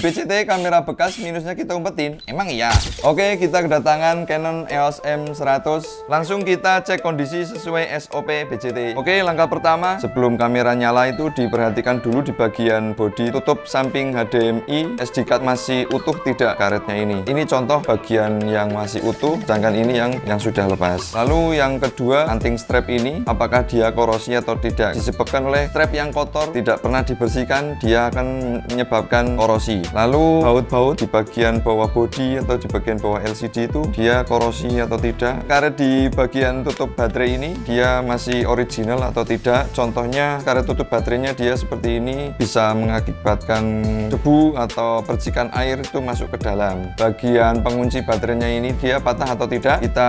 Di PCT kamera bekas minusnya kita umpetin. Emang iya? Oke, kita kedatangan Canon EOS M100. Langsung kita cek kondisi sesuai SOP PCT. Oke, langkah pertama, sebelum kamera nyala itu diperhatikan dulu di bagian bodi tutup samping HDMI, SD card masih utuh tidak karetnya ini. Ini contoh bagian yang masih utuh, sedangkan ini yang sudah lepas. Lalu yang kedua, anting strap ini apakah dia korosi atau tidak? Disebabkan oleh strap yang kotor, tidak pernah dibersihkan, dia akan menyebabkan korosi. Lalu baut-baut di bagian bawah bodi atau di bagian bawah LCD itu dia korosi atau tidak. Karet di bagian tutup baterai ini dia masih original atau tidak. Contohnya karet tutup baterainya dia seperti ini, bisa mengakibatkan debu atau percikan air itu masuk ke dalam. Bagian pengunci baterainya ini dia patah atau tidak, kita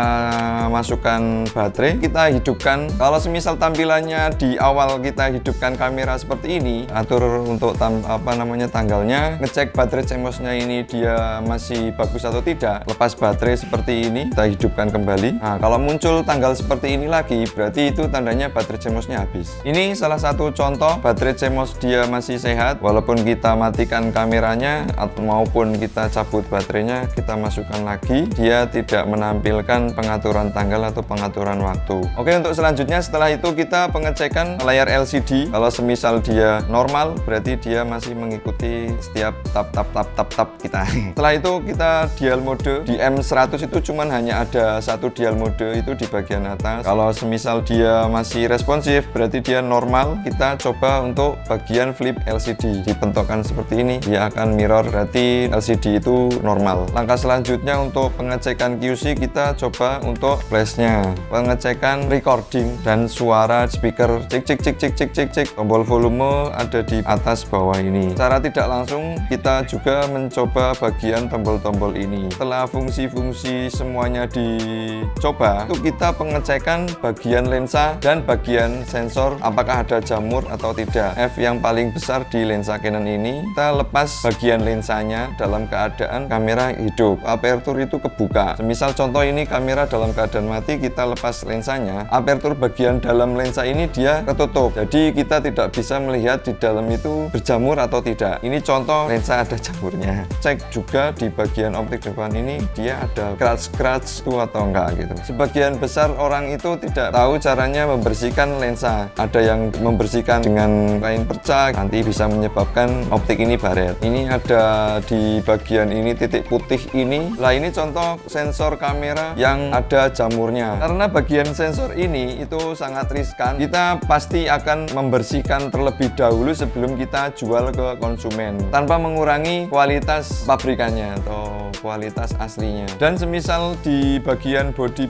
masukkan baterai, kita hidupkan. Kalau semisal tampilannya di awal kita hidupkan kamera seperti ini, atur untuk tanggalnya, ngecek baterai CMOS-nya ini dia masih bagus atau tidak. Lepas baterai seperti ini, kita hidupkan kembali. Nah, kalau muncul tanggal seperti ini lagi, berarti itu tandanya baterai CMOS-nya habis. Ini salah satu contoh baterai CMOS dia masih sehat, walaupun kita matikan kameranya atau maupun kita cabut baterainya, kita masukkan lagi, dia tidak menampilkan pengaturan tanggal atau pengaturan waktu. Oke, untuk selanjutnya setelah itu kita pengecekan layar LCD. Kalau semisal dia normal, berarti dia masih mengikuti setiap tap kita. Setelah itu kita dial mode. Di M100 itu cuman hanya ada satu dial mode, itu di bagian atas. Kalau semisal dia masih responsif, berarti dia normal. Kita coba untuk bagian flip LCD, dibentokkan seperti ini, dia akan mirror, berarti LCD itu normal. Langkah selanjutnya untuk pengecekan QC, kita coba untuk flashnya, pengecekan recording dan suara speaker, cek. Tombol volume ada di atas bawah ini. Secara tidak langsung kita juga mencoba bagian tombol-tombol ini. Setelah fungsi-fungsi semuanya dicoba, itu kita pengecekan bagian lensa dan bagian sensor apakah ada jamur atau tidak. F yang paling besar di lensa Canon ini, kita lepas bagian lensanya dalam keadaan kamera hidup. Aperture itu kebuka. Semisal contoh ini kamera dalam keadaan mati, kita lepas lensanya, aperture bagian dalam lensa ini dia ketutup. Jadi kita tidak bisa melihat di dalam itu berjamur atau tidak. Ini contoh lensa ada jamurnya. Cek juga di bagian optik depan ini dia ada scratch itu atau enggak gitu. Sebagian besar orang itu tidak tahu caranya membersihkan lensa. Ada yang membersihkan dengan kain perca, nanti bisa menyebabkan optik ini baret. Ini ada di bagian ini titik putih ini. Lah ini contoh sensor kamera yang ada jamurnya. Karena bagian sensor ini itu sangat riskan, kita pasti akan membersihkan terlebih dahulu sebelum kita jual ke konsumen, tanpa mengurangi kualitas pabrikannya atau kualitas aslinya. Dan semisal di bagian body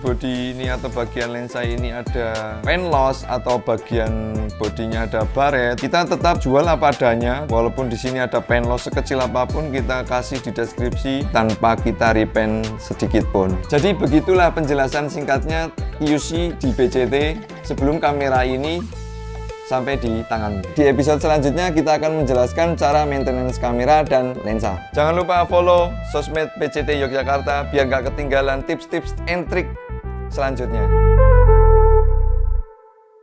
ini atau bagian lensa ini ada paint loss atau bagian bodinya ada baret, kita tetap jual apa adanya. Walaupun di sini ada paint loss sekecil apapun, kita kasih di deskripsi tanpa kita repaint sedikit pun. Jadi begitulah penjelasan singkatnya QC di PCT sebelum kamera ini sampai di tangan. Di episode selanjutnya kita akan menjelaskan cara maintenance kamera dan lensa. Jangan lupa follow sosmed PCT Yogyakarta biar gak ketinggalan tips-tips and trik selanjutnya.